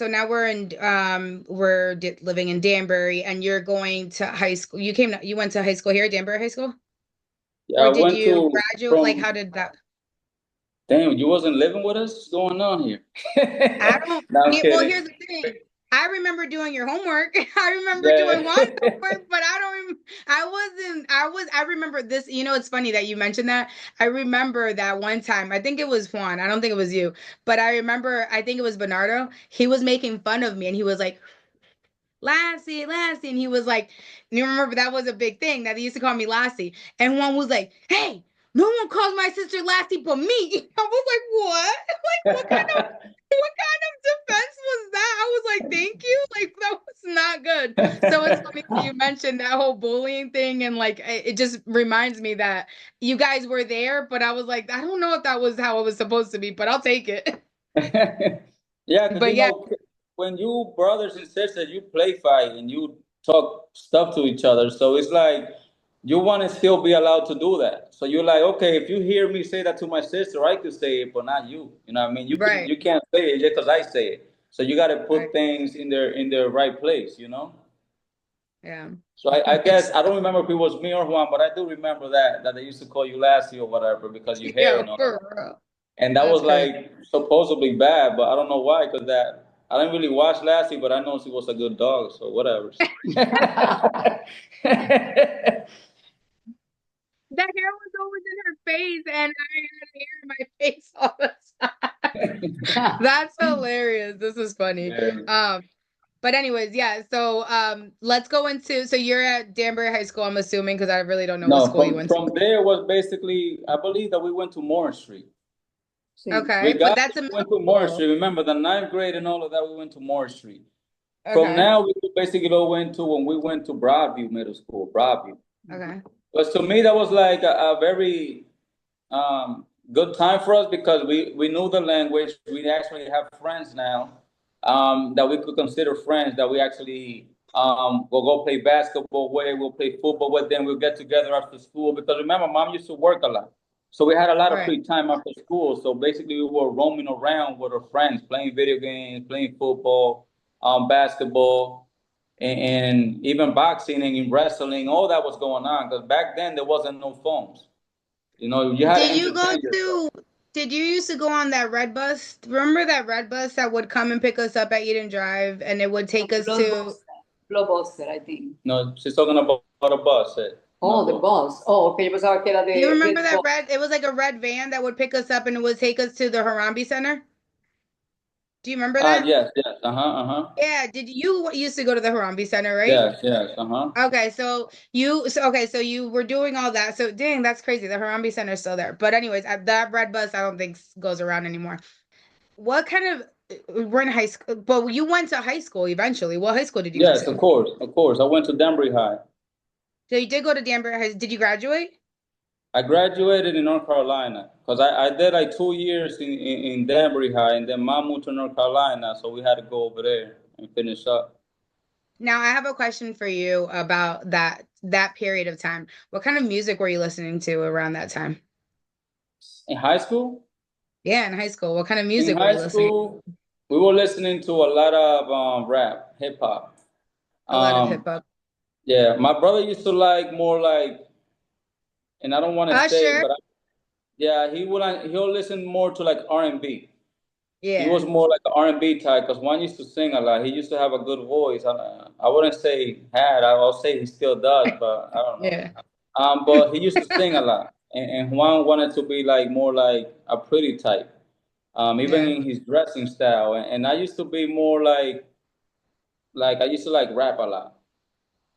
so now living in Danbury, and you're going to high school. You went to high school here, Danbury High School, Yeah, or I did went you to graduate? Like, from. how did that? Damn, you wasn't living with us? What's going on here? I don't. No, I'm Yeah, well, kidding. here's the thing. I remember doing your homework. I remember doing Juan's Yeah. homework, but I don't. I wasn't. I was. I remember this. You know, it's funny that you mentioned that. I remember that one time. I think it was Juan. I don't think it was you, but I remember. I think it was Bernardo. He was making fun of me, and he was like, Lassie, Lassie. And he was like, you remember that was a big thing that they used to call me Lassie. And one was like, hey, no one calls my sister Lassie but me. I was like, what? Like, what kind of defense was that? I was like, thank you. Like, that was not good. So it's funny that you mentioned that whole bullying thing. And like, it just reminds me that you guys were there, but I was like, I don't know if that was how it was supposed to be, but I'll take it. Yeah, because But yeah, when you brothers and sisters, you play fight and you talk stuff to each other. So it's like you want to still be allowed to do that. So you're like, okay, if you hear me say that to my sister, I could say it, but not you. You know what I mean? right, You can't say it just because I say it. So you got to right. put things in their right place. You know. Yeah. So I guess I don't remember if it was me or Juan, but I do remember that they used to call you Lassie or whatever because your hair Yeah, and all that. for real. And that was That's crazy. like supposedly bad, but I don't know why, because that I didn't really watch Lassie, but I know she was a good dog, so whatever. That hair was always in her face, and I had hair in my face all the time. That's hilarious. This is funny. Yeah. But anyways, yeah. So let's go into. So you're at Danbury High School, I'm assuming, because I really don't know what No, school you went to. from there was basically I believe that we went to Morris Street. Sí. We Okay, but got that's there, a we middle went to Morris school. Street. Remember the ninth grade and all of that, we went to Morris Street. From Okay, now we basically go into when we went to Broadview Middle School, Broadview. okay. But to me that was like a very good time for us because we knew the language. We actually have friends now that we could consider friends that we actually will go play basketball with, we'll play football with them, we'll get together after school. Because remember, mom used to work a lot. So we had a lot of Right. free time after school. So basically, we were roaming around with our friends, playing video games, playing football, basketball, and even boxing and wrestling. All that was going on because back then there wasn't no phones. You know, you had to Did you go entertain yourself. to? Did you used to go on that red bus? Remember that red bus that would come and pick us up at Eden Drive, and it would take us to. Blockbuster, I think. No, she's talking about a bus. Oh, No the bus. bus. Oh, okay. Yo pensaba que era You de remember that bus. red? It was like a red van that would pick us up, and it would take us to the Harambe Center. Do you remember Ah, that? yes, yes. Uh huh, uh huh. Yeah. Did you used to go to the Harambe Center, right? Yes, yes. Uh huh. Okay, so you were doing all that. So dang, that's crazy. The Harambe Center is still there. But anyways, that red bus I don't think goes around anymore. What kind of we're in high school, but you went to high school eventually. What high school did you go Yes, to? of course. I went to Danbury High. So you did go to Danbury High. Did you graduate? I graduated in North Carolina because I did like 2 years in Danbury High, and then mom moved to North Carolina, so we had to go over there and finish up. Now I have a question for you about that period of time. What kind of music were you listening to around that time? In high school, Yeah, in high school. What kind of in music were high you listening? school, we were listening to a lot of rap, hip hop. A lot of hip Um, hop. yeah, my brother used to like more like, and I don't want to say it, Usher. but yeah, he'll listen more to like R&B. He was Yeah. more like an R&B type because one used to sing a lot. He used to have a good voice. I wouldn't say had. I'll say he still does, but I don't know. Yeah. But he used to sing a lot, and Juan wanted to be like more like a pretty type. Even Yeah. in his dressing style, and I used to be more like I used to like rap a lot.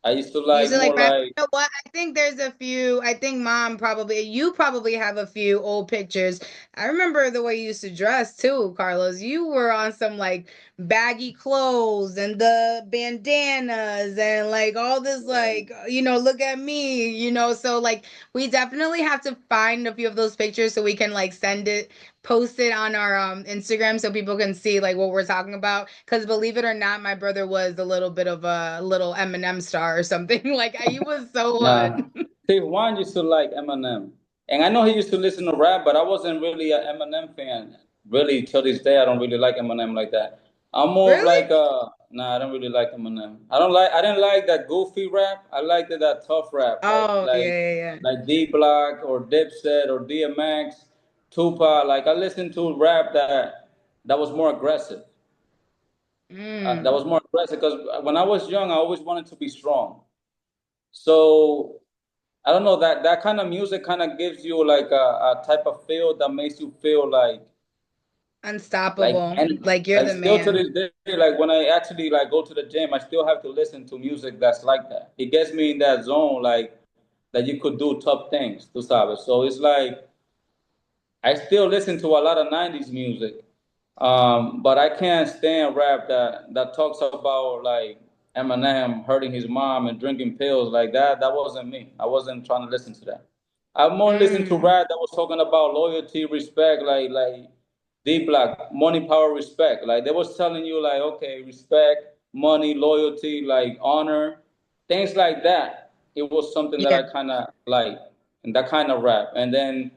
I used to You like used to like more rap. like You know what? I think there's a few. I think you probably have a few old pictures. I remember the way you used to dress too, Carlos. You were on some like baggy clothes and the bandanas and like all this, like, look at me, So like we definitely have to find a few of those pictures so we can like post it on our Instagram so people can see like what we're talking about. Because believe it or not, my brother was a little bit of a little Eminem star or something. Like he was so nah. on. See, Juan used to like Eminem, and I know he used to listen to rap, but I wasn't really an Eminem fan. Really, till this day, I don't really like Eminem like that. I'm more of Really? like nah, I don't really like Eminem. I didn't like that goofy rap. I liked that tough rap, Oh, yeah, yeah, yeah. like D Block or Dipset or DMX, Tupac. Like I listened to rap that was more aggressive. That Mm, was more aggressive because when I was young, I always wanted to be strong. So I don't know that kind of music kind of gives you like a type of feel that makes you feel like unstoppable. and Like you're like the still to man. this day, like when I actually like go to the gym, I still have to listen to music that's like that. It gets me in that zone, like that you could do tough things, to sabes. So it's like I still listen to a lot of '90s music, but I can't stand rap that talks about like Eminem hurting his mom and drinking pills like that. That wasn't me. I wasn't trying to listen to that. I more listened to Mm, rap that was talking about loyalty, respect, like deep like money, power, respect. Like they was telling you like okay, respect, money, loyalty, like honor, things like that. It was something that yeah. I kind of like, and that kind of rap. And then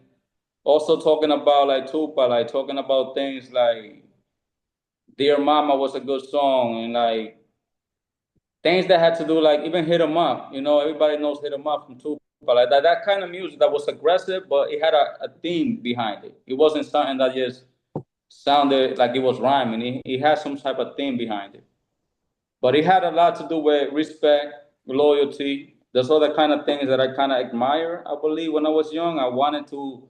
also talking about like Tupac, like talking about things like Dear Mama was a good song, and like things that had to do like even Hit 'em Up. You know, everybody knows Hit 'em Up from Tupac. Like that kind of music that was aggressive, but it had a theme behind it. It wasn't something that just sounded like it was rhyming. It had some type of theme behind it. But it had a lot to do with respect, loyalty. Those are the kind of things that I kind of admire. I believe when I was young, I wanted to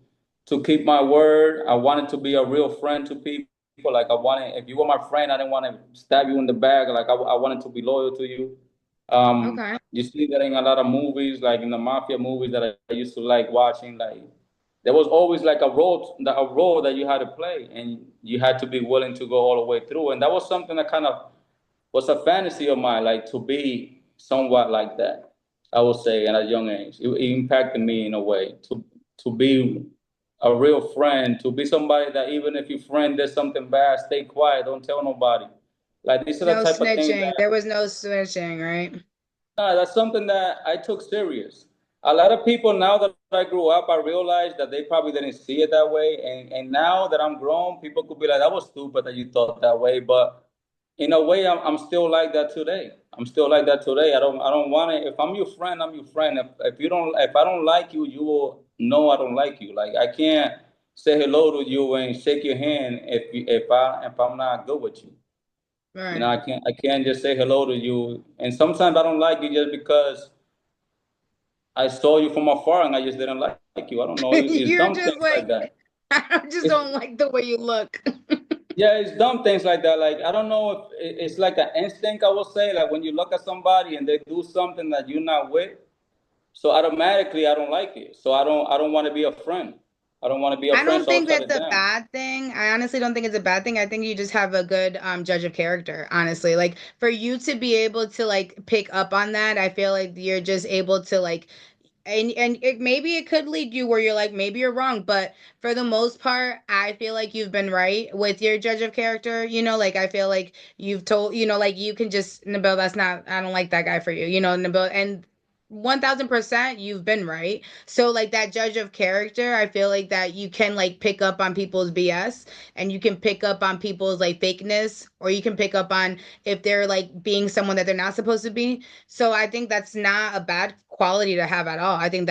keep my word. I wanted to be a real friend to people. Like I wanted, if you were my friend, I didn't want to stab you in the back. Like I wanted to be loyal to you. Okay. You see that in a lot of movies, like in the mafia movies that I used to like watching. Like there was always like a role that you had to play, and you had to be willing to go all the way through. And that was something that kind of was a fantasy of mine, like to be somewhat like that. I would say at a young age, it impacted me in a way to be a real friend, to be somebody that even if your friend does something bad, stay quiet, don't tell nobody. Like these are the No type of things snitching. that There was no snitching, right? that's something that I took serious. A lot of people now that I grew up, I realized that they probably didn't see it that way. And now that I'm grown, people could be like, that was stupid that you thought that way. But in a way, I'm still like that today. I'm still like that today. I don't want to. If I'm your friend, I'm your friend. If I don't like you, you will know I don't like you. Like I can't say hello to you and shake your hand if I'm not good with you. You know, Right. I can't just say hello to you. And sometimes I don't like you just because I saw you from afar and I just didn't like you. I don't know. It's You're dumb just things like like, that. I just It's don't like the way you look. yeah, it's dumb things like that. Like I don't know if it's like an instinct. I would say like when you look at somebody and they do something that you're not with, so automatically I don't like it. So I don't want to be a friend. I don't want to be a I friend. don't So I'll think shut that's it a down. bad thing. I honestly don't think it's a bad thing. I think you just have a good judge of character, honestly. Like for you to be able to like pick up on that, I feel like you're just able to like and maybe it could lead you where you're like maybe you're wrong, but for the most part I feel like you've been right with your judge of character, like I feel like you've told, like you can just, Nabil, that's not, I don't like that guy for you, Nabil, and 1000% you've been right. So like that judge of character, I feel like that you can like pick up on people's BS, and you can pick up on people's like fakeness, or you can pick up on if they're like being someone that they're not supposed to be. So I think that's not a bad quality to have at all. I think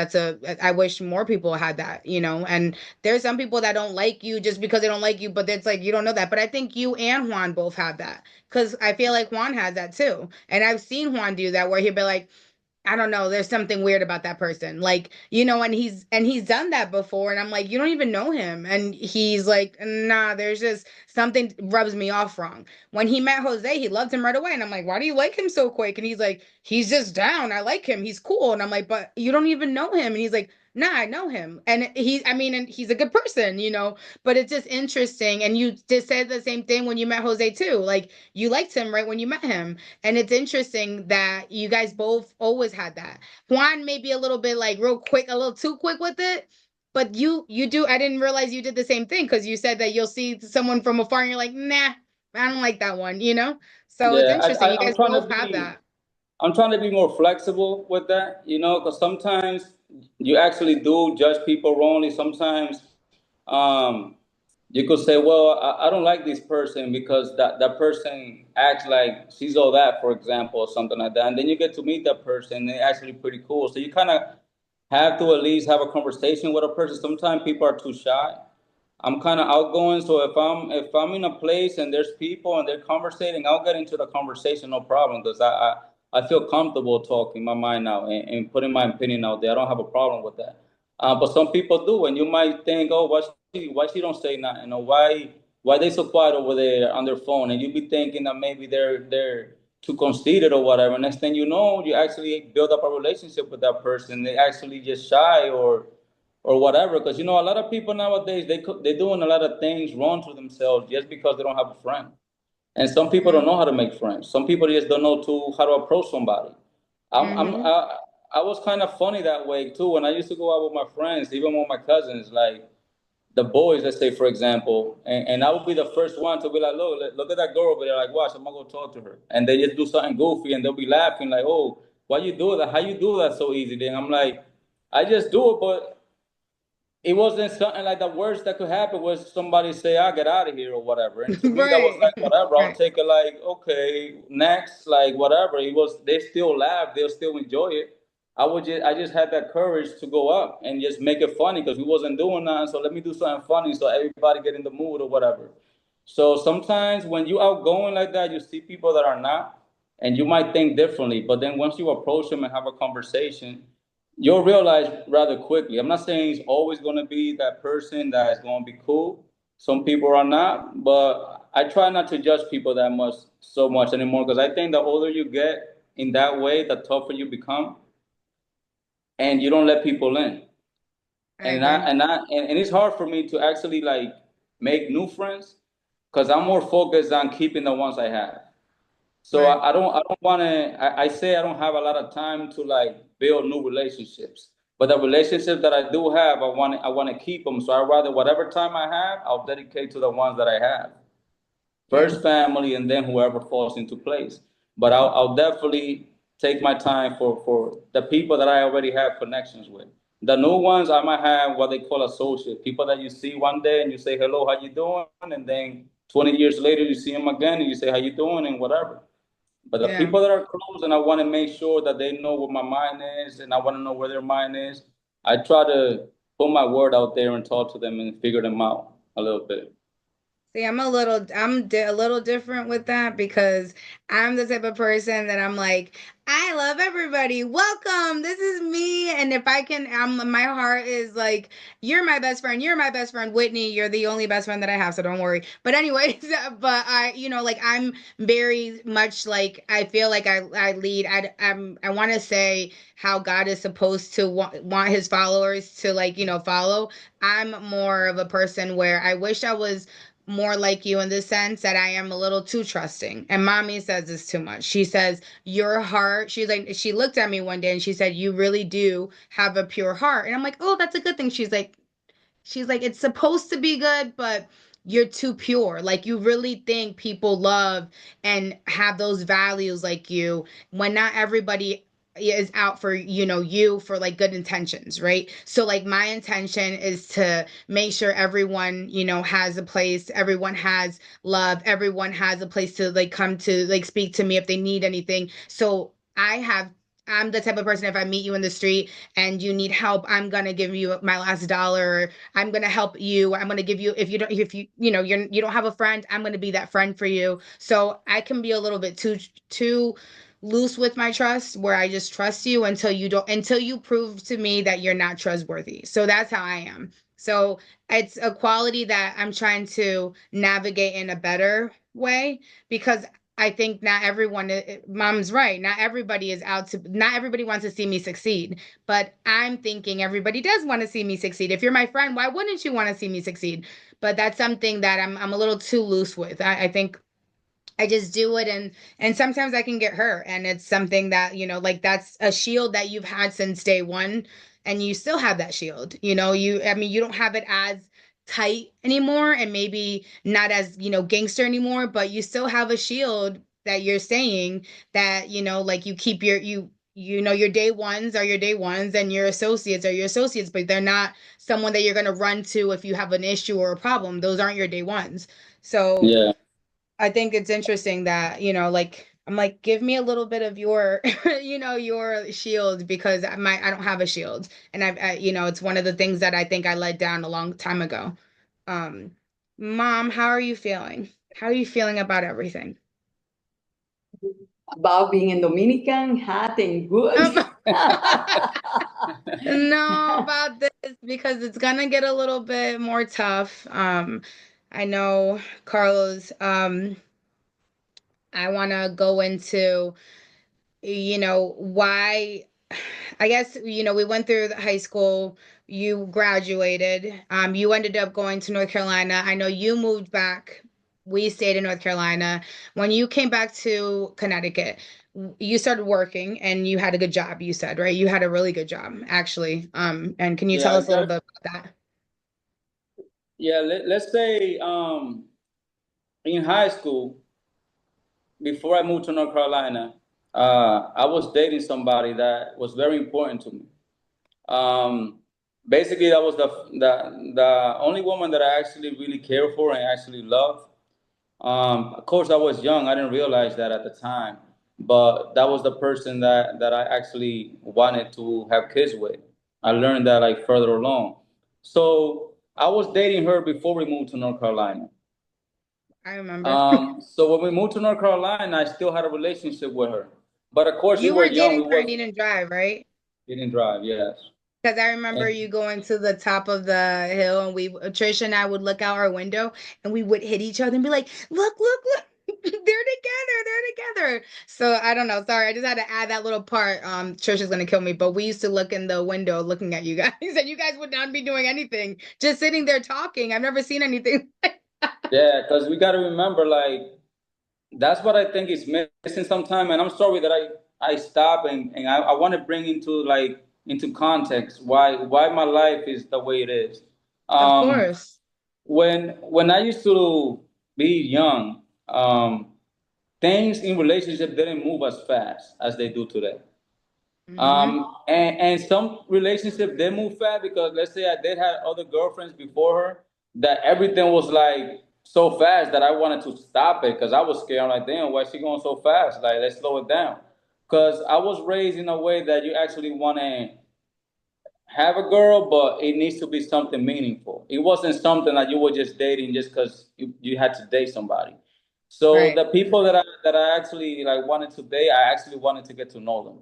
I wish more people had that, and there's some people that don't like you just because they don't like you, but it's like you don't know that. But I think you and Juan both have that, because I feel like Juan has that too. And I've seen Juan do that where he'd be like, I don't know, there's something weird about that person. Like, and he's done that before, and I'm like, you don't even know him. And he's like, nah, there's just something rubs me off wrong. When he met Jose, he loved him right away. And I'm like, why do you like him so quick? And he's like, he's just down. I like him. He's cool. And I'm like, but you don't even know him. And he's like, nah, I know him. And and he's a good person. But it's just interesting. And you just said the same thing when you met Jose too. Like you liked him right when you met him. And it's interesting that you guys both always had that. Juan may be a little bit like real quick, a little too quick with it. But you do. I didn't realize you did the same thing, because you said that you'll see someone from afar and you're like, nah, I don't like that one. So it's Yeah, interesting. You I'm guys trying to both have be. that. I'm trying to be more flexible with that, because sometimes you actually do judge people wrongly. Sometimes, um, you could say, well, I don't like this person because that person acts like she's all that, for example, or something like that. And then you get to meet that person, and they're actually pretty cool. So you kind of have to at least have a conversation with a person. Sometimes people are too shy. I'm kind of outgoing, so if I'm in a place and there's people and they're conversating, I'll get into the conversation, no problem, because I feel comfortable talking my mind out and putting my opinion out there. I don't have a problem with that. But some people do, and you might think, oh, why she don't say nothing, or why they so quiet over there on their phone, and you be thinking that maybe they're too conceited or whatever. Next thing you know, you actually build up a relationship with that person. They actually just shy or whatever. Because a lot of people nowadays they're doing a lot of things wrong to themselves just because they don't have a friend. And some people don't know how to make friends. Some people just don't know how to approach somebody. I'm, I'm Mm-hmm. I, I was kind of funny that way too. When I used to go out with my friends, even with my cousins, like the boys, let's say for example, and I would be the first one to be like, look at that girl over there. Like, watch, I'm gonna go talk to her, and they just do something goofy, and they'll be laughing like, oh, why you do that? How you do that so easy? Then I'm like, I just do it, but it wasn't something like the worst that could happen was somebody say, "I get out of here" or whatever. And to me, that was Right. like whatever. I'll Right. take it like okay, next, like whatever. It was. They still laugh. They'll still enjoy it. I just had that courage to go up and just make it funny because we wasn't doing nothing. So let me do something funny so everybody get in the mood or whatever. So sometimes when you outgoing like that, you see people that are not, and you might think differently. But then once you approach them and have a conversation, you'll realize rather quickly. I'm not saying he's always going to be that person that is going to be cool. Some people are not, but I try not to judge people that much so much anymore because I think the older you get in that way, the tougher you become, and you don't let people in. I And I agree. and I and it's hard for me to actually like make new friends because I'm more focused on keeping the ones I have. So Right. I don't want to. I say I don't have a lot of time to like build new relationships. But the relationships that I do have, I want to keep them. So I rather whatever time I have, I'll dedicate to the ones that I have. Yeah. First family, and then whoever falls into place. But I'll definitely take my time for the people that I already have connections with. The new ones I might have what they call associate people that you see one day and you say hello, how you doing, and then 20 years later you see them again and you say how you doing and whatever. But the Yeah. people that are close, and I want to make sure that they know what my mind is, and I want to know where their mind is. I try to put my word out there and talk to them and figure them out a little bit. See, a little different with that because I'm the type of person that I'm like, I love everybody. Welcome. This is me. And if I can, my heart is like, you're my best friend. You're my best friend, Whitney. You're the only best friend that I have. So don't worry. But anyways, but like I'm very much like, I feel like I lead. I want to say how God is supposed to want his followers to like, follow. I'm more of a person where I wish I was more like you in the sense that I am a little too trusting. And mommy says this too much. She says, your heart, she's like, she looked at me one day and she said, you really do have a pure heart. And I'm like, oh, that's a good thing. She's like, it's supposed to be good, but you're too pure. Like you really think people love and have those values like you when not everybody is out for you for like good intentions, right? So like my intention is to make sure everyone has a place, everyone has love, everyone has a place to like come to like speak to me if they need anything. So I'm the type of person, if I meet you in the street and you need help, I'm gonna give you my last dollar. I'm gonna help you. I'm gonna give you, if you don't have a friend, I'm gonna be that friend for you. So I can be a little bit too loose with my trust, where I just trust you until you prove to me that you're not trustworthy. So that's how I am. So it's a quality that I'm trying to navigate in a better way because I think not everyone, mom's right. Not everybody wants to see me succeed. But I'm thinking everybody does want to see me succeed. If you're my friend, why wouldn't you want to see me succeed? But that's something that I'm a little too loose with. I think I just do it, and sometimes I can get hurt, and it's something that, like that's a shield that you've had since day one, and you still have that shield. I mean, you don't have it as tight anymore, and maybe not as, gangster anymore, but you still have a shield that you're saying that, like you keep your day ones are your day ones and your associates are your associates, but they're not someone that you're going to run to if you have an issue or a problem. Those aren't your day ones. So Yeah. I think it's interesting that, like I'm like, give me a little bit of your, your shield because I don't have a shield. And it's one of the things that I think I let down a long time ago. Um, Mom, how are you feeling? How are you feeling about everything? About being in Dominican, hot and good. Um, no, about this because it's gonna get a little bit more tough. I know, Carlos, I want to go into why. I guess we went through the high school. You graduated. You ended up going to North Carolina. I know you moved back. We stayed in North Carolina. When you came back to Connecticut, you started working and you had a good job, you said, right? You had a really good job, actually. And can you tell Yeah, I us a little got bit about that? yeah, let's say in high school, before I moved to North Carolina, I was dating somebody that was very important to me. Um, Basically, that was the only woman that I actually really cared for and actually loved. Of course, I was young. I didn't realize that at the time, but that was the person that I actually wanted to have kids with. I learned that like further along. So I was dating her before we moved to North Carolina. I remember. So when we moved to North Carolina, I still had a relationship with her. But of course, we You were were young. dating We her and was you didn't drive, right? didn't drive. Yes. Because I remember And you going to the top of the hill, and Trisha and I would look out our window, and we would hit each other and be like, "Look, look, look, they're together, they're together." So I don't know. Sorry, I just had to add that little part. Trisha's gonna kill me, but we used to look in the window, looking at you guys, and you guys would not be doing anything, just sitting there talking. I've never seen anything. yeah, because we got to remember, like, that's what I think is missing sometimes. And I'm sorry that I stop and I want to bring into context why my life is the way it is. Of Um, course. when I used to be young, things in relationship didn't move as fast as they do today. Hmm. And some relationship they move fast because let's say I did have other girlfriends before her that everything was like so fast that I wanted to stop it because I was scared. I'm like, damn, why is she going so fast? Like, let's slow it down. Because I was raised in a way that you actually want to have a girl, but it needs to be something meaningful. It wasn't something that you were just dating just because you had to date somebody. So Right. the people that I actually like wanted to date, I actually wanted to get to know them.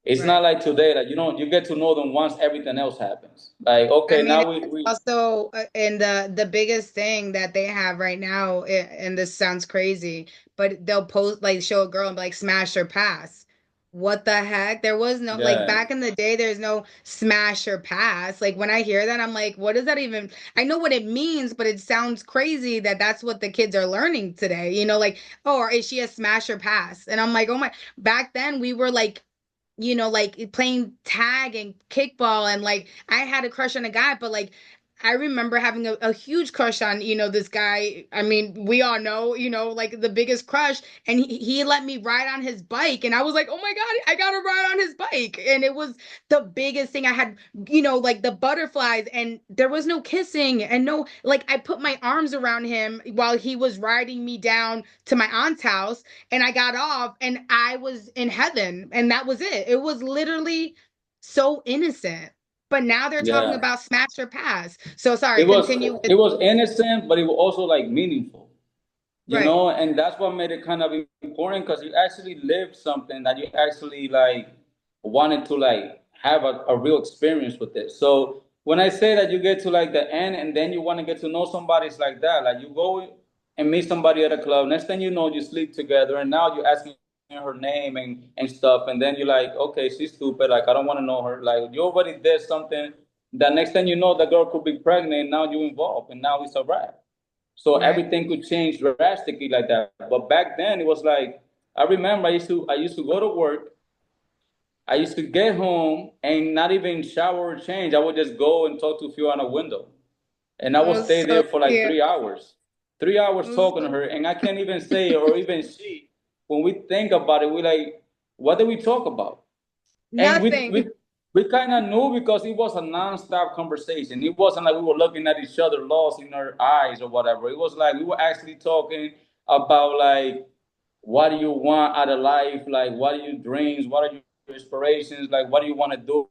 It's not Right. like today that you get to know them once everything else happens. Like I okay, mean, now we, it's we also and the biggest thing that they have right now, and this sounds crazy, but they'll post like show a girl and be like smash or pass. What the heck? There was no like yeah back in the day. There's no smash or pass. Like when I hear that, I'm like, what does that even? I know what it means, but it sounds crazy that that's what the kids are learning today. Like, oh, or is she a smash or pass? And I'm like, oh my. Back then we were like like playing tag and kickball and like I had a crush on a guy, but like I remember having a huge crush on, this guy. I mean, we all know, like the biggest crush. And he let me ride on his bike. And I was like, oh my God, I got to ride on his bike. And it was the biggest thing I had, like the butterflies. And there was no kissing and no, like I put my arms around him while he was riding me down to my aunt's house and I got off and I was in heaven and that was it. It was literally so innocent. But now they're talking yeah. about smash or pass. So sorry, It was continue with it was innocent, but it was also like meaningful. right, And that's what made it kind of important because you actually lived something that you actually like wanted to like have a real experience with it. So when I say that you get to like the end and then you want to get to know somebody, it's like that. Like you go and meet somebody at a club. Next thing you know, you sleep together, and now you're asking her name and stuff, and then you're like, okay, she's stupid. Like I don't want to know her. Like you already did something. The next thing you know, the girl could be pregnant. Now you involved, and now it's a wrap. So right. everything could change drastically like that. But back then it was like I remember I used to go to work. I used to get home and not even shower or change. I would just go and talk to a few on a window. And I It would was stay so there for like cute. 3 hours. 3 hours It was talking to so her. And I can't even say or even she, when we think about it, we like, what did we talk about? And Nothing. we kind of knew because it was a non-stop conversation. It wasn't like we were looking at each other lost in our eyes or whatever. It was like we were actually talking about like what do you want out of life, like what are your dreams, what are your aspirations, like what do you want to do,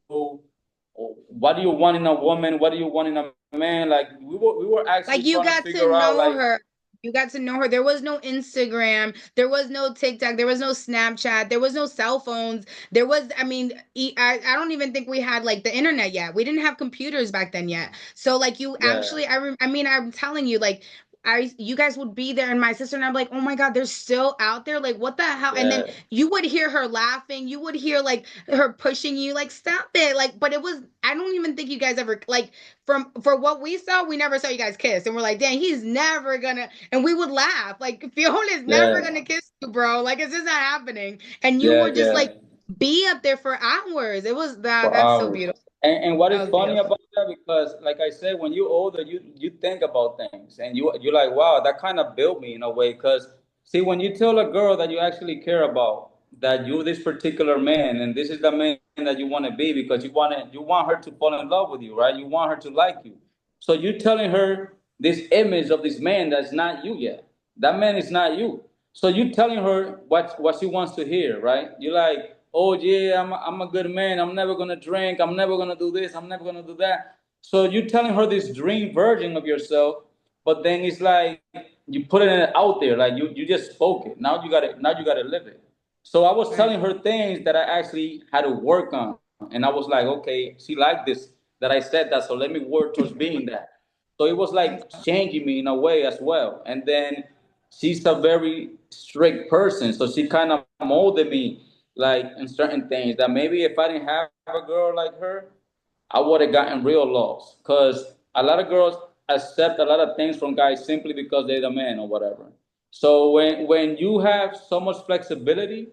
what do you want in a woman, what do you want in a man. Like we were actually Like you trying to got to figure out know like her. You got to know her. There was no Instagram. There was no TikTok. There was no Snapchat. There was no cell phones. There was, I mean, I don't even think we had like the internet yet. We didn't have computers back then yet. So like you yeah, actually, I mean, I'm telling you, like you guys would be there, and my sister and I'm like, oh my God, they're still out there. Like, what the hell? And then yeah, you would hear her laughing. You would hear like her pushing you, like, stop it. Like, but it was, I don't even think you guys ever like from for what we saw, we never saw you guys kiss, and we're like, dang, he's never gonna. And we would laugh like, Fiona's never yeah, gonna kiss you, bro. Like, it's just not happening. And you yeah, were just yeah. like, be up there for hours. It was that. For That's so hours. beautiful. And what That is was funny beautiful. about that? Because like I said, when you're older, you think about things, and you're like, wow, that kind of built me in a way. Because see, when you tell a girl that you actually care about, that you this particular man, and this is the man that you want to be, because you want her to fall in love with you, right? You want her to like you. So you're telling her this image of this man that's not you yet. That man is not you. So you telling her what she wants to hear, right? You're like, oh yeah, I'm a good man. I'm never gonna drink. I'm never gonna do this. I'm never gonna do that. So you're telling her this dream version of yourself, but then it's like you put it out there, like you just spoke it. Now you gotta live it. So I was Right. telling her things that I actually had to work on, and I was like, okay, she liked this that I said that, so let me work towards being that. So it was That's like changing me in a way as well. And then she's a very strict person, so she kind of molded me like in certain things that maybe if I didn't have a girl like her, I would have gotten real lost. Cause a lot of girls accept a lot of things from guys simply because they're the man or whatever. So when you have so much flexibility,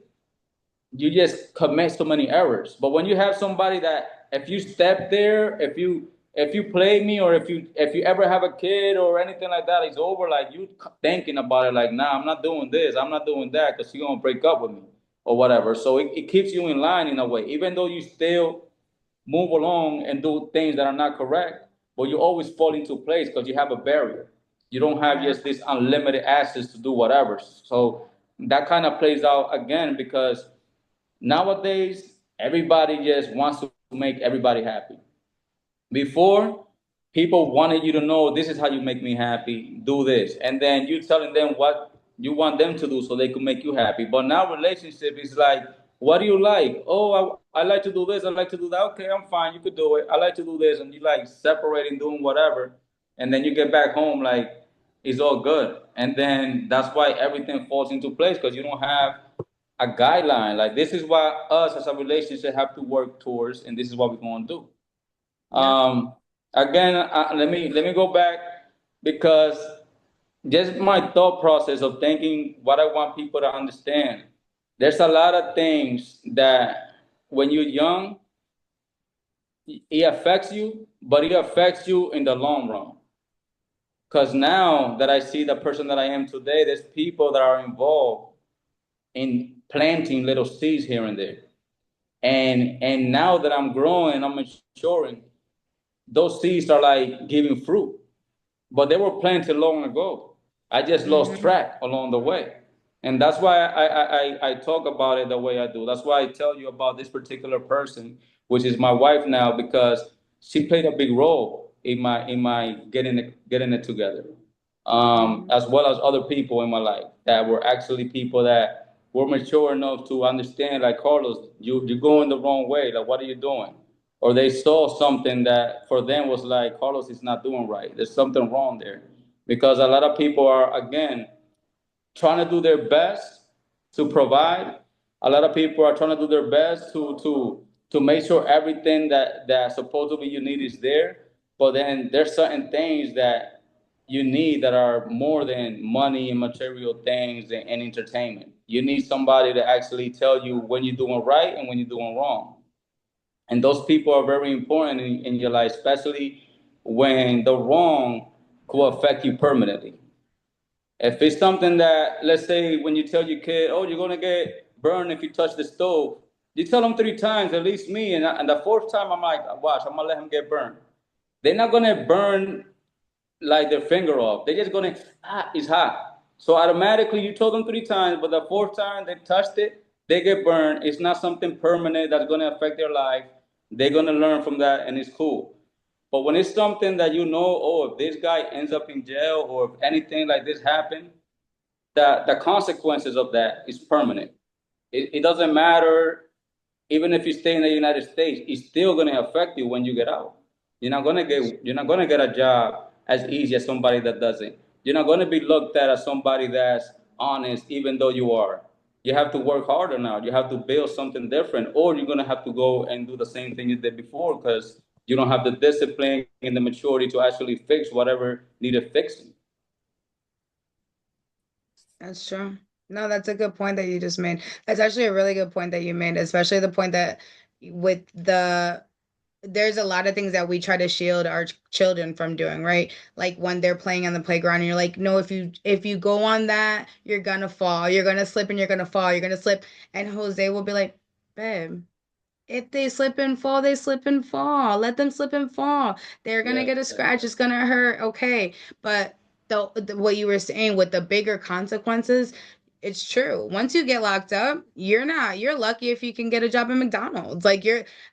you just commit so many errors. But when you have somebody that if you step there, if you play me, or if you ever have a kid or anything like that, it's over. Like you thinking about it, like nah, I'm not doing this, I'm not doing that, because she's gonna break up with me or whatever. So it keeps you in line in a way, even though you still move along and do things that are not correct, but you always fall into place because you have a barrier. You don't have yeah. just this unlimited access to do whatever. So that kind of plays out again because nowadays, everybody just wants to make everybody happy. Before, people wanted you to know this is how you make me happy, do this. And then you telling them what you want them to do so they could make you happy. But now relationship is like, what do you like? Oh, I like to do this, I like to do that. Okay, I'm fine, you could do it. I like to do this. And you like separating, doing whatever. And then you get back home like it's all good. And then that's why everything falls into place because you don't have a guideline. Like this is what us as a relationship have to work towards, and this is what we're going to do. Yep. Um, Again, let me go back because just my thought process of thinking what I want people to understand. There's a lot of things that when you're young, it affects you, but it affects you in the long run. Because now that I see the person that I am today, there's people that are involved in planting little seeds here and there. And now that I'm growing, I'm maturing, those seeds are like giving fruit, but they were planted long ago. I just lost Hmm. track along the way. And that's why I talk about it the way I do. That's why I tell you about this particular person, which is my wife now, because she played a big role in my getting it together, Hmm. as well as other people in my life that were actually people that were mature enough to understand, like Carlos, you're going the wrong way. Like, what are you doing? Or they saw something that for them was like, Carlos is not doing right. There's something wrong there. Because a lot of people are, again, trying to do their best to provide. A lot of people are trying to do their best to make sure everything that supposedly you need is there. But then there's certain things that you need that are more than money and material things and entertainment. You need somebody to actually tell you when you're doing right and when you're doing wrong. And those people are very important in your life, especially when the wrong could affect you permanently. If it's something that, let's say, when you tell your kid, oh, you're gonna get burned if you touch the stove, You tell them three times, at least me, and the fourth time I'm like, watch, I'm gonna let him get burned. They're not gonna burn like their finger off. They're just gonna it's hot. So automatically you told them three times, but the fourth time they touched it, they get burned. It's not something permanent that's gonna affect their life. They're gonna learn from that, and it's cool. But when it's something that you know, oh, if this guy ends up in jail or if anything like this happen, the consequences of that is permanent. It doesn't matter even if you stay in the United States, it's still going to affect you when you get out. You're not going to get a job as easy as somebody that doesn't. You're not going to be looked at as somebody that's honest, even though you are. You have to work harder now. You have to build something different, or you're going to have to go and do the same thing you did before because you don't have the discipline and the maturity to actually fix whatever needed fixing. That's true. No, that's a good point that you just made. That's actually a really good point that you made, especially the point that with the there's a lot of things that we try to shield our children from doing, right? Like when they're playing on the playground and you're like, no, if you go on that, you're gonna fall. You're gonna slip and you're gonna fall. You're gonna slip. And Jose will be like, babe, if they slip and fall, they slip and fall. Let them slip and fall. They're gonna Yeah, get a scratch. It's gonna hurt. Okay. But what you were saying with the bigger consequences, it's true. Once you get locked up, you're lucky if you can get a job at McDonald's. Like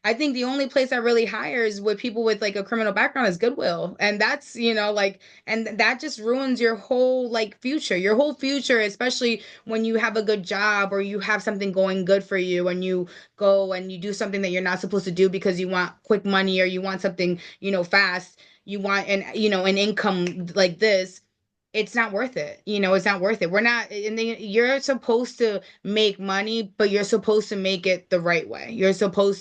I think the only place that really hires with people with like a criminal background is Goodwill. And that's, like, and that just ruins your whole like future. Your whole future, especially when you have a good job or you have something going good for you and you go and you do something that you're not supposed to do because you want quick money or you want something, fast, you want an income like this, it's not worth it. It's not worth it. We're not, and then you're supposed to make money, but you're supposed to make it the right way.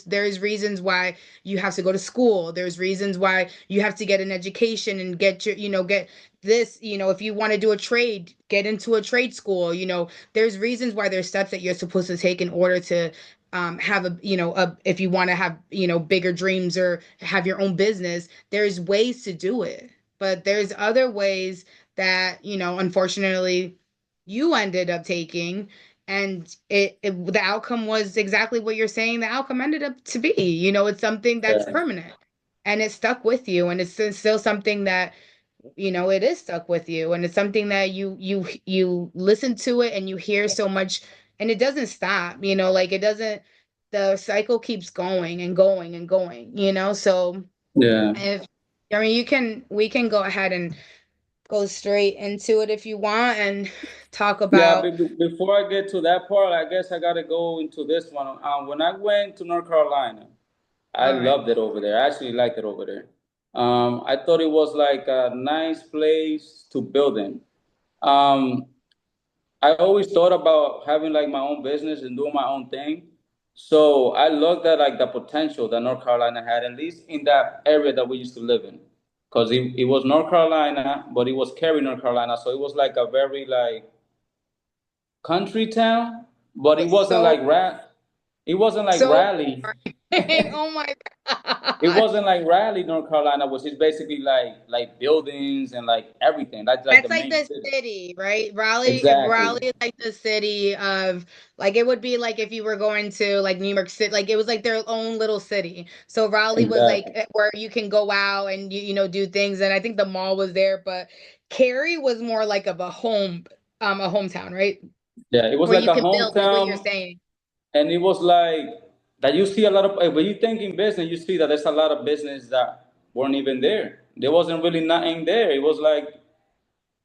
There's reasons why you have to go to school. There's reasons why you have to get an education and get this, if you want to do a trade, get into a trade school. There's reasons why there's steps that you're supposed to take in order to have if you want to have, bigger dreams or have your own business, there's ways to do it. But there's other ways that, unfortunately you ended up taking, and the outcome was exactly what you're saying the outcome ended up to be. It's something that's yeah, permanent and it stuck with you, and it's still something that it is stuck with you, and it's something that you listen to it and you hear so much, and it doesn't stop, like it doesn't, the cycle keeps going and going and going, so yeah. if I mean, we can go ahead and go straight into it if you want and talk Yeah, about. before I get to that part, I guess I gotta go into this one. When I went to North Carolina, I All right. loved it over there. I actually liked it over there. I thought it was like a nice place to build in. Um, I always thought about having like my own business and doing my own thing. So I looked at like the potential that North Carolina had, at least in that area that we used to live in. Because it was North Carolina, but it was Cary, North Carolina. So it was like a very like country town, but So it wasn't like so Raleigh. boring. Oh my It god. wasn't like Raleigh, North Carolina, which is basically like buildings and like everything. That's like the That's like main the city. city, right? Raleigh Exactly. is like the city of, like, it would be like if you were going to like New York City, like it was like their own little city. So Raleigh was like Exactly. where you can go out and do things, and I think the mall was there, but Cary was more like of a hometown, right? Yeah, it was Where like you a can build, like what you're hometown, saying. and it was like that. You see a lot of when you think in business, you see that there's a lot of business that weren't even there. There wasn't really nothing there. It was like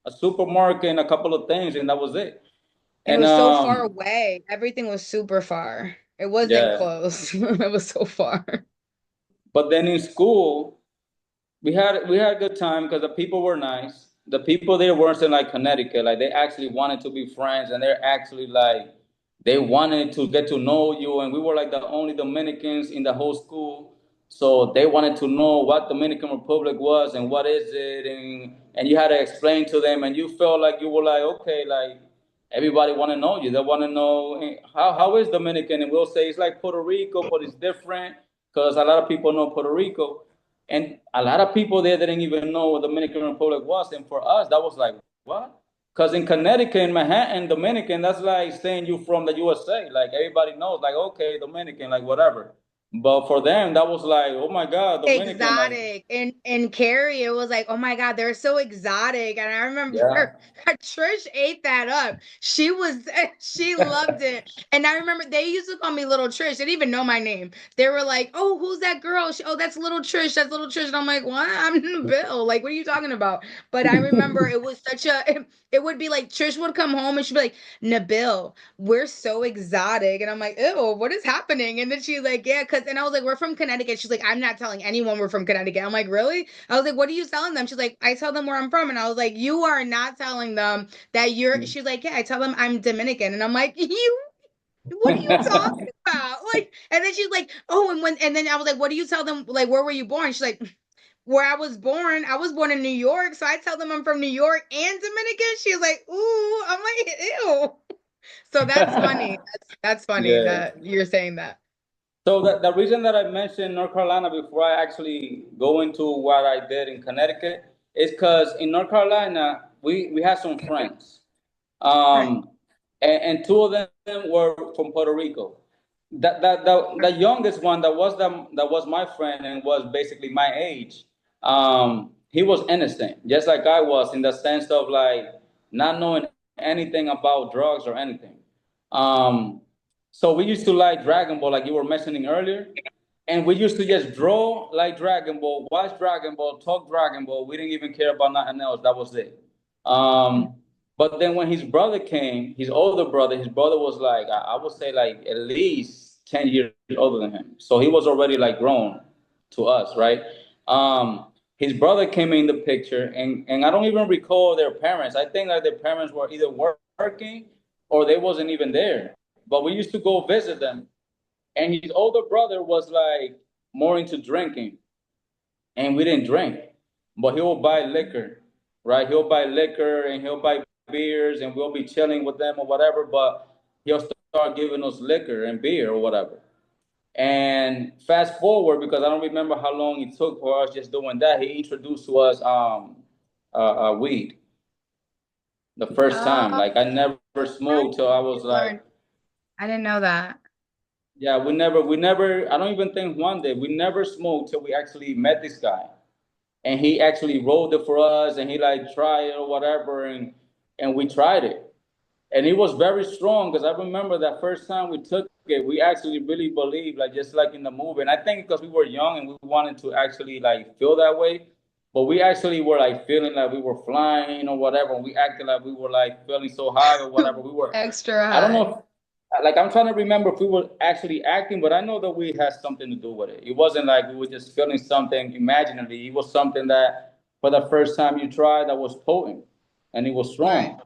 a supermarket and a couple of things, and that was it. It And was so far away. Everything was super far. It wasn't yeah, close. It was so far. but then in school, we had a good time because the people were nice. The people there weren't in like Connecticut. Like they actually wanted to be friends, and they're actually like they wanted to get to know you. And we were like the only Dominicans in the whole school, so they wanted to know what Dominican Republic was and what is it, and you had to explain to them, and you felt like you were like okay, like everybody want to know you. They want to know how is Dominican, and we'll say it's like Puerto Rico, but it's different because a lot of people know Puerto Rico. And a lot of people there didn't even know what Dominican Republic was. And for us, that was like, what? Because in Connecticut, in Manhattan, Dominican, that's like saying you from the USA. Like everybody knows, like, okay, Dominican, like whatever. But for them, that was like, oh my God, Dominican, like, Exotic. And Carrie, it was like, oh my God, they're so exotic. And I remember yeah. Trish ate that up. She loved it. And I remember they used to call me Little Trish. They didn't even know my name. They were like, oh, who's that girl? Oh, that's Little Trish. That's Little Trish. And I'm like, what? I'm Bill. Like, what are you talking about? But I remember it was such a, it would be like Trish would come home and she'd be like, Nabil, we're so exotic. And I'm like, ew, what is happening? And then she's like, yeah, and I was like, we're from Connecticut. She's like, I'm not telling anyone we're from Connecticut. I'm like, really? I was like, what are you telling them? She's like, I tell them where I'm from. And I was like, you are not telling them that you're, she's like, yeah, I tell them I'm Dominican. And I'm like, you, what are you talking about? Like, and then she's like, oh, and then I was like, what do you tell them? Like, where were you born? She's like, where I was born in New York. So I tell them I'm from New York and Dominican. She's like, ooh, I'm like, ew. So that's funny. That's funny Yeah. that you're saying that. So the reason that I mentioned North Carolina before I actually go into what I did in Connecticut is because in North Carolina we had some friends, Right. um, and two of them were from Puerto Rico. The youngest one that was my friend and was basically my age. He was innocent, just like I was, in the sense of like not knowing anything about drugs or anything. Um, so we used to like Dragon Ball, like you were mentioning earlier, and we used to just draw like Dragon Ball, watch Dragon Ball, talk Dragon Ball. We didn't even care about nothing else. That was it. Um, but then when his brother came, his older brother, his brother was like, I would say like at least 10 years older than him. So he was already like grown to us, right? His brother came in the picture, and I don't even recall their parents. I think that their parents were either working or they wasn't even there. But we used to go visit them, and his older brother was like more into drinking, and we didn't drink, but he'll buy liquor, right? He'll buy liquor and he'll buy beers, and we'll be chilling with them or whatever. But he'll start giving us liquor and beer or whatever. And fast forward, because I don't remember how long it took for us just doing that, he introduced to us weed the first time. Oh, Like I never smoked till I was like, learned. I didn't know that. yeah, we never. I don't even think one day we never smoked till we actually met this guy, and he actually rolled it for us, and he like tried it or whatever, and we tried it, and it was very strong because I remember that first time we took it, we actually really believed, like just like in the movie, and I think because we were young and we wanted to actually like feel that way, but we actually were like feeling like we were flying or whatever, and we acted like we were like feeling so high or whatever. We were, Extra I don't high. know. Like I'm trying to remember if we were actually acting, but I know that we had something to do with it. It wasn't like we were just feeling something imaginary. It was something that for the first time you tried that was potent and it was Right. strong.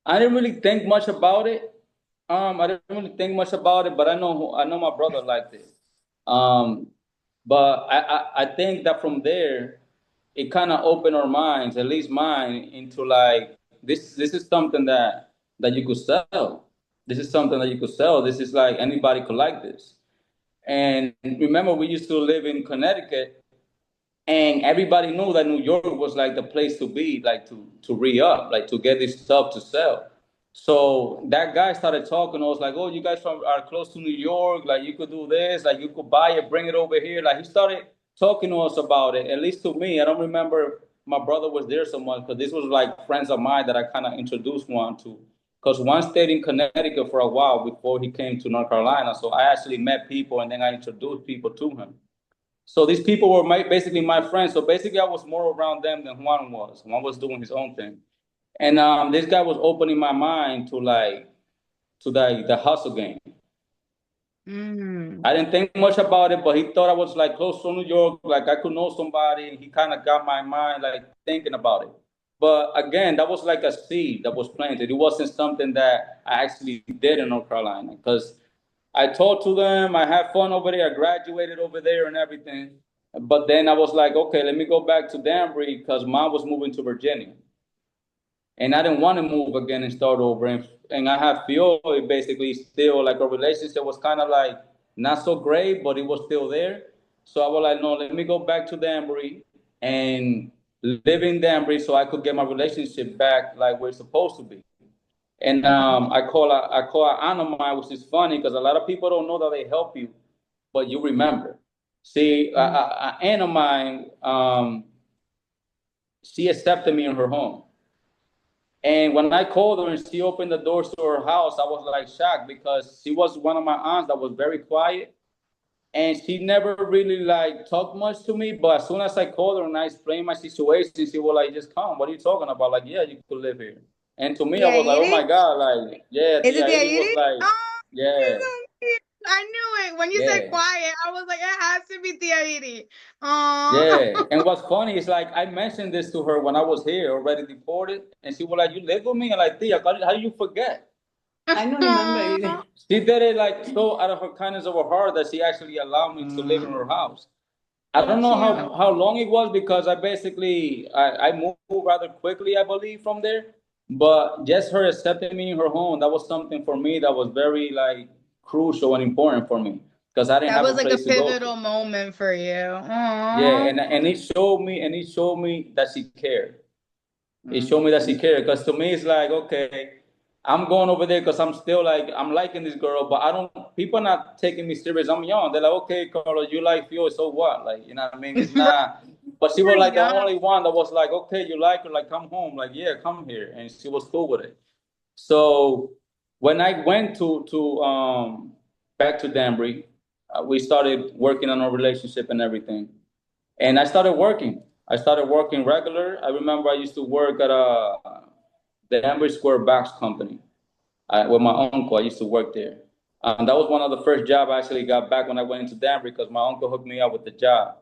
I didn't really think much about it. I didn't really think much about it, but I know my brother liked it. Um, but I think that from there, it kind of opened our minds, at least mine, into like this is something that you could sell. This is something that you could sell. This is like anybody could like this. And remember, we used to live in Connecticut, and everybody knew that New York was like the place to be, like to re up, like to get this stuff to sell. So that guy started talking. I was like, "Oh, you guys are close to New York. Like you could do this. Like you could buy it, bring it over here." Like he started talking to us about it. At least to me, I don't remember if my brother was there so much because this was like friends of mine that I kind of introduced one to. Because one stayed in Connecticut for a while before he came to North Carolina. So I actually met people, and then I introduced people to him. So these people were basically my friends. So basically, I was more around them than Juan was. Juan was doing his own thing, and this guy was opening my mind to like to the hustle game. Mm. I didn't think much about it, but he thought I was like close to New York, like I could know somebody, and he kind of got my mind like thinking about it. But again, that was like a seed that was planted. It wasn't something that I actually did in North Carolina because I talked to them, I had fun over there, I graduated over there and everything. But then I was like, okay, let me go back to Danbury because mom was moving to Virginia. And I didn't want to move again and start over. And I have feel it basically still like a relationship was kind of like not so great, but it was still there. So I was like, no, let me go back to Danbury. And live in Danbury so I could get my relationship back like where it's supposed to be. And I call an aunt of mine, which is funny because a lot of people don't know that they help you, but you remember. See, an aunt of mine, she accepted me in her home. And when I called her and she opened the doors to her house, I was like shocked because she was one of my aunts that was very quiet and she never really like talked much to me. But as soon as I called her and I explained my situation, she was like, "Just come. What are you talking about?" Like, yeah, you could live here. And to me, I Tia was like, "Oh Edie? my god!" Like, yeah, Is it Tia Tia Edie was Edie? like, Oh, she's yeah, so cute. I knew it. When you said yeah, quiet, I was like, it has to be Tia Edie. Oh. yeah. And what's funny is like I mentioned this to her when I was here already deported, and she was like, "You live with me?" And like, Tia, how do you forget? I don't remember either. She did it like so out of her kindness of her heart that she actually allowed me to live in her house. I So don't know cute. how long it was because I moved rather quickly, I believe, from there. But just her accepting me in her home, that was something for me that was very like crucial and important for me because I didn't That have a was like a place to go to. pivotal moment for you. Yeah, Aww. and it showed me that she cared. It Mm. showed me that she cared because to me it's like okay, I'm going over there because I'm still like I'm liking this girl, but I don't. People not taking me serious. I'm young. They're like, okay, Carlos, you like Fio, so what? Like you know what I mean? It's not. But she You're was like the young. only one that was like, okay, you like her, like come home, like yeah, come here, and she was cool with it. So when I went to back to Danbury, we started working on our relationship and everything. And I started working. I started working regular. I remember I used to work at the Amber Square Box Company with my uncle. I used to work there. That was one of the first jobs I actually got back when I went into Danbury because my uncle hooked me up with the job.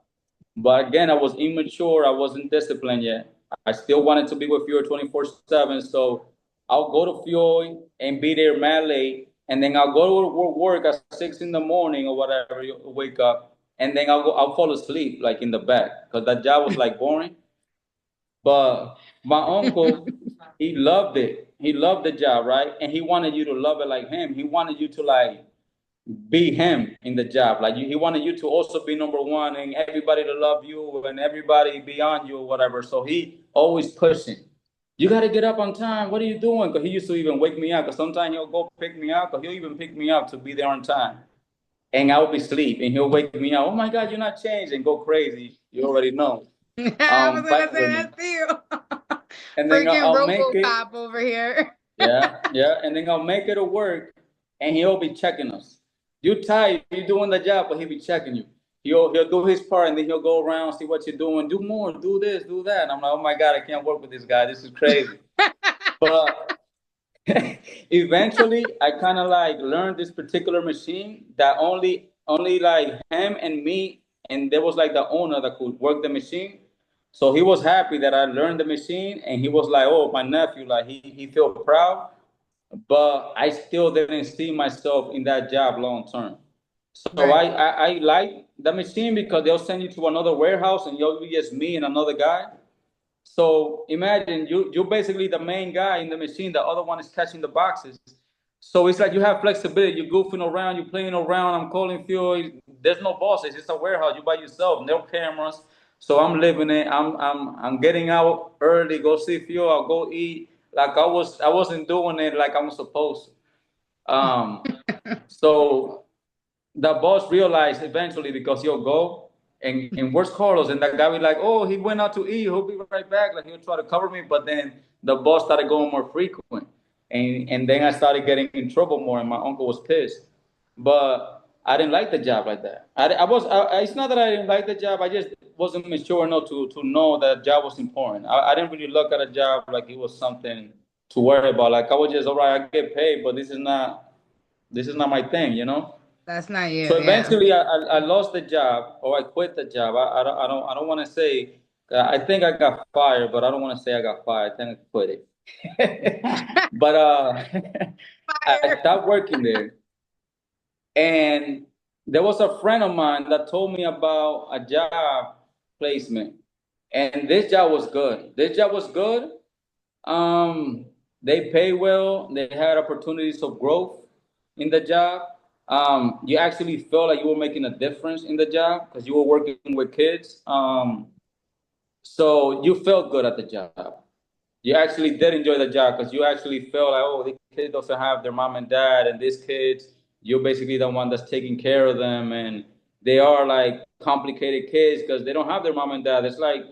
But again, I was immature. I wasn't disciplined yet. I still wanted to be with Fuel 24/7. So I'll go to Fuel and be there mad late. And then I'll go to work at 6 in the morning or whatever, you wake up. And then I'll fall asleep like in the back because that job was like boring. But my uncle, he loved it. He loved the job, right? And he wanted you to love it like him. He wanted you to like be him in the job. Like he wanted you to also be number one and everybody to love you and everybody beyond you or whatever. So he always pushing. You got to get up on time. What are you doing? Because he used to even wake me up. Because sometimes he'll go pick me up. Because he'll even pick me up to be there on time. And I'll be asleep. And he'll wake me up. Oh my God, you're not changed. And go crazy. You already know. I was gonna Fight say with me. that too. And then Freaking I'll make it. RoboCop over here. Yeah, yeah. And then I'll make it to work, and he'll be checking us. You tired, you doing the job, but he'll be checking you. He'll do his part, and then he'll go around, see what you're doing, do more, do this, do that. And I'm like, oh my God, I can't work with this guy. This is crazy. But eventually, I kind of like learned this particular machine that only like him and me, and there was like the owner that could work the machine. So he was happy that I learned the machine, and he was like, "Oh, my nephew, like he felt proud." But I still didn't see myself in that job long term. So Right. I like the machine because they'll send you to another warehouse and you'll be just me and another guy. So imagine you're basically the main guy in the machine. The other one is catching the boxes. So it's like you have flexibility. You're goofing around. You're playing around. I'm calling fuel. There's no bosses. It's a warehouse. You by yourself. No cameras. So I'm living it. I'm getting out early. Go see fuel. I'll go eat. Like I wasn't doing it like I'm supposed to. So the boss realized eventually because he'll go and where's Carlos? And that guy was like, oh, he went out to eat. He'll be right back. Like he'll try to cover me. But then the boss started going more frequent. And then I started getting in trouble more and my uncle was pissed. But I didn't like the job like that. It's not that I didn't like the job. I just wasn't mature enough to know that job was important. I didn't really look at a job like it was something to worry about. Like I was just, all right, I get paid, but this is not my thing, you know? That's not you, So yeah. eventually, I lost the job, or I quit the job. I don't want to say. I think I got fired, but I don't want to say I got fired. I think I quit it. But I Fire. stopped working there, and there was a friend of mine that told me about a job placement, and this job was good. This job was good. They pay well. They had opportunities of growth in the job. You actually felt like you were making a difference in the job because you were working with kids. So you felt good at the job. You actually did enjoy the job because you actually felt like, oh, these kids doesn't have their mom and dad, and these kids, you're basically the one that's taking care of them, and they are like complicated kids because they don't have their mom and dad. It's like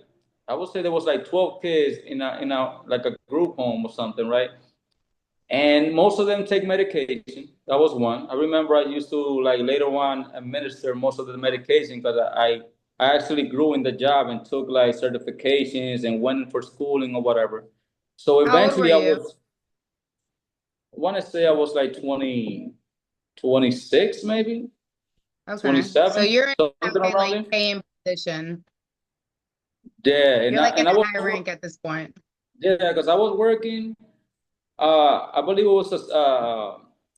I would say there was like 12 kids in a like a group home or something, right? And most of them take medication. That was one. I remember I used to like later on administer most of the medication because I actually grew in the job and took like certifications and went for schooling or whatever. So How old were eventually you? I want to say I was like 20, 26 maybe, Okay. So 27, you're in a something high, around like, there. paying position. Yeah, You're like in and I a was high rank at this point. yeah, because I was working. I believe it was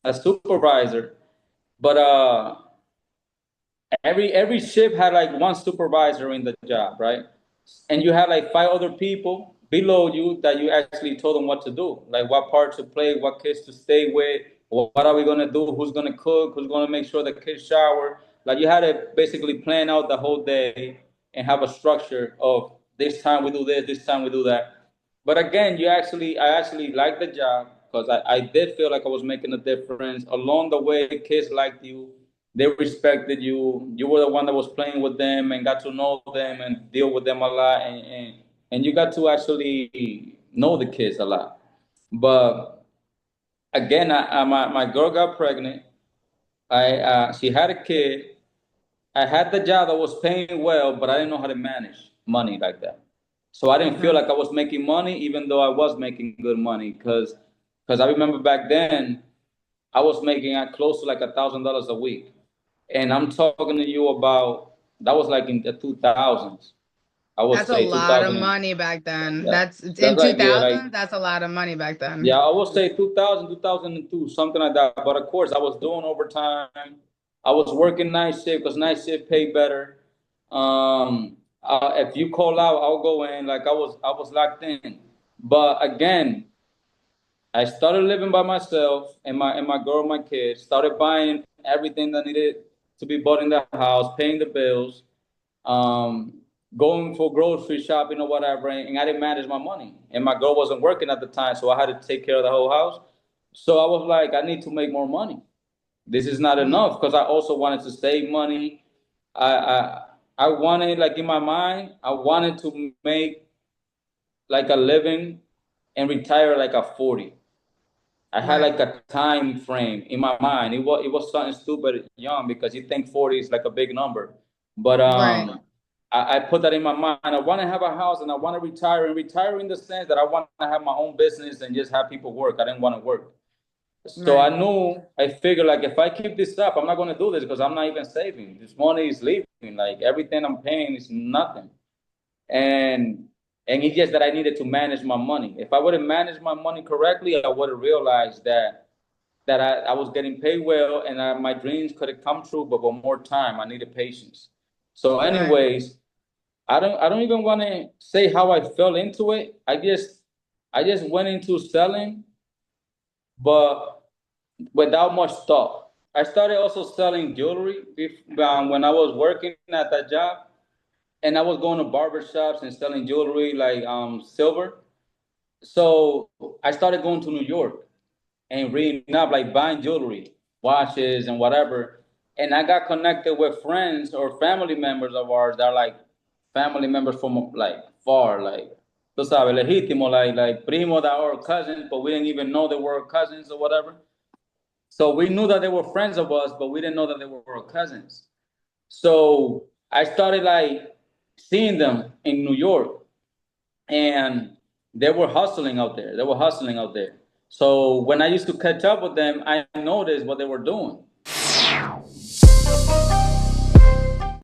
a supervisor, but every ship had like one supervisor in the job, right? And you had like five other people below you that you actually told them what to do, like what part to play, what kids to stay with, what are we gonna do, who's gonna cook, who's gonna make sure the kids shower. Like you had to basically plan out the whole day and have a structure of this time we do this time we do that. But again, I actually liked the job because I did feel like I was making a difference. Along the way, kids liked you, they respected you. You were the one that was playing with them and got to know them and deal with them a lot, and you got to actually know the kids a lot. But again, my girl got pregnant. She had a kid. I had the job that was paying well, but I didn't know how to manage money like that. So I didn't feel Okay. like I was making money, even though I was making good money. Because I remember back then I was making at close to like $1,000 a week, and I'm talking to you about that was like in the 2000s. I would That's a say lot of 2000. money back then. Yeah, That's that's in like yeah, like 2000. That's a lot of money back yeah, then. I would say 2000, 2002, something like that. But of course, I was doing overtime. I was working night shift because night shift paid better. If you call out, I'll go in. Like I was locked in. But again, I started living by myself and my girl, my kids. Started buying everything that needed to be bought in the house, paying the bills, um, going for grocery shopping or whatever, and I didn't manage my money. And my girl wasn't working at the time, so I had to take care of the whole house. So I was like, I need to make more money. This is not Mm, enough because I also wanted to save money. I, I I wanted like in my mind, I wanted to make like a living and retire like at 40. I had right. like a time frame in my mind. It was something stupid young because you think 40 is like a big number. But Right. I put that in my mind. I want to have a house and I want to retire and retire in the sense that I want to have my own business and just have people work. I didn't want to work. So I Right. knew I figured like if I keep this up, I'm not gonna do this because I'm not even saving. This money is leaving. Like everything I'm paying is nothing. And it's just that I needed to manage my money. If I would have managed my money correctly, I would have realized that I was getting paid well and my dreams could have come true, but with more time, I needed patience. So, Right. anyways, I don't even want to say how I fell into it. I just went into selling, but without much thought. I started also selling jewelry when I was working at that job, and I was going to barber shops and selling jewelry like silver. So I started going to New York and reading up, like buying jewelry, watches, and whatever. And I got connected with friends or family members of ours that are like family members from like far, like tú sabes, legítimo, like primo that are cousins, but we didn't even know they were cousins or whatever. So we knew that they were friends of us, but we didn't know that they were cousins. So I started like seeing them in New York, and they were hustling out there. They were hustling out there. So when I used to catch up with them, I noticed what they were doing.